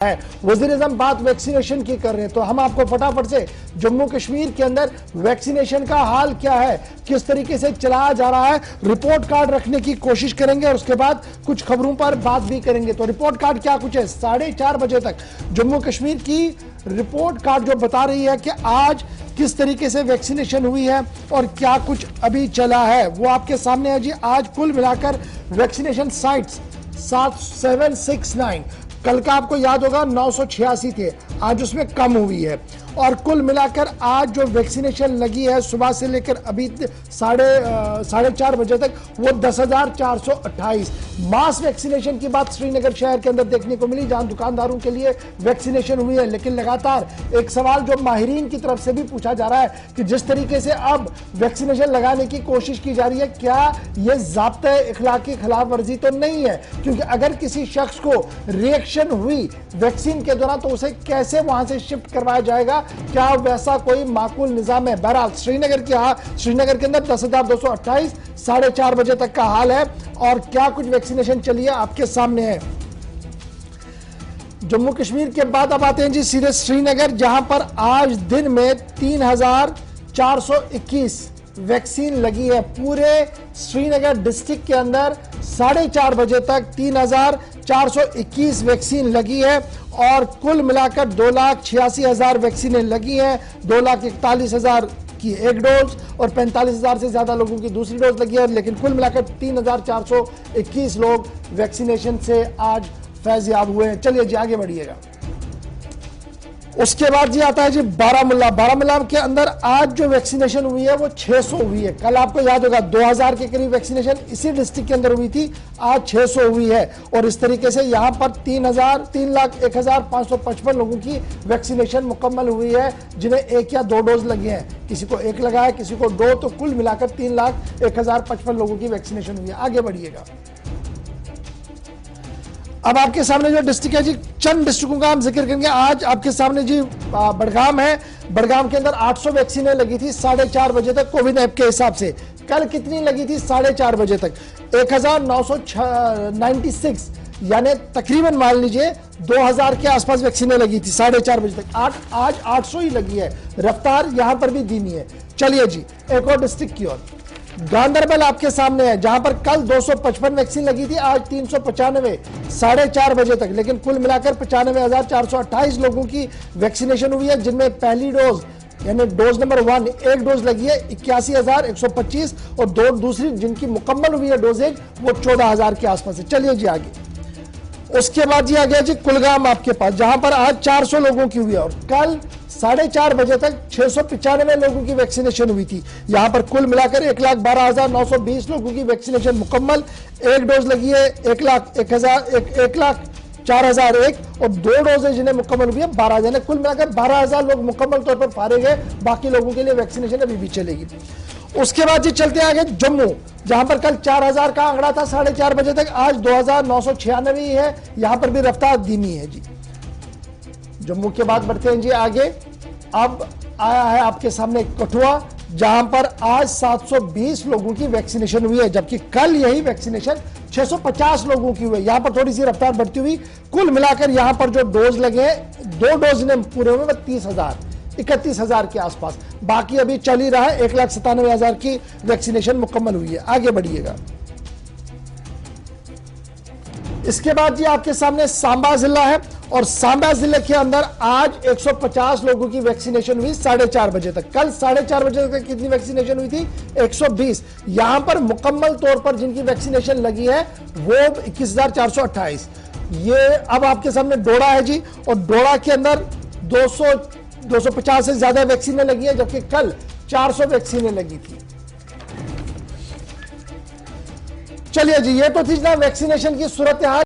है। वज़ीर-ए-आज़म बात वैक्सीनेशन की कर रहे हैं, तो हम आपको फटाफट से जम्मू कश्मीर के अंदर वैक्सीनेशन का हाल क्या है, किस तरीके से चलाया जा रहा है, रिपोर्ट कार्ड रखने की कोशिश करेंगे और उसके बाद कुछ खबरों पर बात भी करेंगे। तो रिपोर्ट कार्ड क्या कुछ है, 4:30 बजे तक जम्मू कश्मीर की रिपोर्ट कार्ड जो बता रही है कि आज किस तरीके से वैक्सीनेशन हुई है और क्या कुछ अभी चला है वो आपके सामने है जी। आज कुल मिलाकर वैक्सीनेशन साइट्स 769, कल का आपको याद होगा 986 थे, आज उसमें कम हुई है। और कुल मिलाकर आज जो वैक्सीनेशन लगी है सुबह से लेकर अभी 4:30 बजे तक वो 10,428 मास वैक्सीनेशन की बात श्रीनगर शहर के अंदर देखने को मिली, जहां दुकानदारों के लिए वैक्सीनेशन हुई है। लेकिन लगातार एक सवाल जो माहिरीन की तरफ से भी पूछा जा रहा है कि जिस तरीके से अब वैक्सीनेशन लगाने की कोशिश की जा रही है, क्या यह ज़ाब्ते इखलाकी खिलाफ वर्जी तो नहीं है? क्योंकि अगर किसी शख्स को रिएक्शन हुई वैक्सीन के दौरान तो उसे कैसे वहां से शिफ्ट करवाया जाएगा, क्या वैसा कोई माकूल निजाम है? बहरहाल श्रीनगर के अंदर 10,228 4:30 बजे तक का हाल है और क्या कुछ वैक्सीनेशन चली है आपके सामने है। जम्मू कश्मीर के बाद अब आते हैं जी सीधे श्रीनगर, जहां पर आज दिन में 3,421 वैक्सीन लगी है। पूरे श्रीनगर डिस्ट्रिक्ट के अंदर 4:30 बजे तक 3,421 वैक्सीन लगी है और कुल मिलाकर 2,86,000 वैक्सीनें लगी हैं। 2,41,000 की एक डोज और 45,000 से ज्यादा लोगों की दूसरी डोज लगी है। लेकिन कुल मिलाकर 3,421 लोग वैक्सीनेशन से आज फैज़याब हुए हैं। चलिए जी आगे बढ़िएगा। उसके बाद जी आता है जी बारामूला के अंदर आज जो वैक्सीनेशन हुई है वो 600 हुई है। कल आपको याद होगा 2000 के करीब वैक्सीनेशन इसी डिस्ट्रिक्ट के अंदर हुई थी, आज 600 हुई है। और इस तरीके से यहां पर 3,01,555 लोगों की वैक्सीनेशन मुकम्मल हुई है, जिन्हें 1 या 2 डोज लगे हैं। किसी को 1 लगा है, किसी को 2, तो कुल मिलाकर 3,01,055 लोगों की वैक्सीनेशन हुई है। आगे बढ़िएगा। अब आपके सामने जो डिस्ट्रिक्ट है जी, चंद डिस्ट्रिक्टों का हम जिक्र करेंगे। आज आपके सामने जी बड़गाम है, बड़गाम के अंदर 800 वैक्सीनें लगी थी 4:30 बजे तक कोविड ऐप के हिसाब से। कल कितनी लगी थी 4:30 बजे तक? 1,996, यानी तकरीबन मान लीजिए 2,000 के आसपास वैक्सीनें लगी थी 4:30 बजे तक। आज 800 ही लगी है, रफ्तार यहां पर भी धीमी है। चलिए जी एक और डिस्ट्रिक्ट की ओर, गांदरबल आपके सामने है, जहां पर कल 255 वैक्सीन लगी थी, आज 395 4:30 बजे तक। लेकिन कुल मिलाकर 95,428 लोगों की वैक्सीनेशन हुई है, जिनमें पहली डोज यानी डोज नंबर 1 एक डोज लगी है 81,125 और दूसरी जिनकी मुकम्मल हुई है डोजेज वो 14,000 के आसपास है। चलिए जी आगे। उसके बाद जी आ गया जी कुलगाम आपके पास, जहां पर आज 400 लोगों की हुई है और कल 4:30 बजे तक 695 लोगों की वैक्सीनेशन हुई थी। यहां पर कुल मिलाकर 1,12,920 लोगों की वैक्सीनेशन मुकम्मल, एक डोज लगी है 1,04,001 और 2 डोजेज जिन्हें मुकम्मल हुई है 12,000। कुल मिलाकर 12,000 लोग मुकम्मल तौर पर फारिग है, बाकी लोगों के लिए वैक्सीनेशन अभी भी चलेगी। उसके बाद जी चलते आगे जम्मू, जहां पर कल 4,000 का आंकड़ा था 4:30 बजे तक, आज 2,996 ही है, यहां पर भी रफ्तार धीमी है जी। जम्मू के बाद बढ़ते हैं जी आगे। अब आया है आपके सामने कठुआ, जहां पर आज 720 लोगों की वैक्सीनेशन हुई है, जबकि कल यही वैक्सीनेशन 650 लोगों की हुई है। यहां पर थोड़ी सी रफ्तार बढ़ती हुई, कुल मिलाकर यहां पर जो डोज लगे हैं 2 डोज ने पूरे हुए 31,000 के आसपास, बाकी अभी चल ही रहा है। 1,97,000 की वैक्सीनेशन मुकम्मल हुई है। आगे बढ़िएगा। इसके बाद जी आपके सामने सांबा जिला है और सांबा जिले के अंदर आज 150 लोगों की वैक्सीनेशन हुई 4:30 बजे तक। कल 4:30 बजे तक कितनी वैक्सीनेशन हुई थी? 120। यहां पर मुकम्मल तौर पर जिनकी वैक्सीनेशन लगी है वो 21,428। ये अब आपके सामने डोडा है जी, और डोडा के अंदर 250 से ज्यादा वैक्सीनें लगी है, जबकि कल 400 वैक्सीनें लगी थी। चलिए जी ये तो थी ना वैक्सीनेशन की सूरत हाल।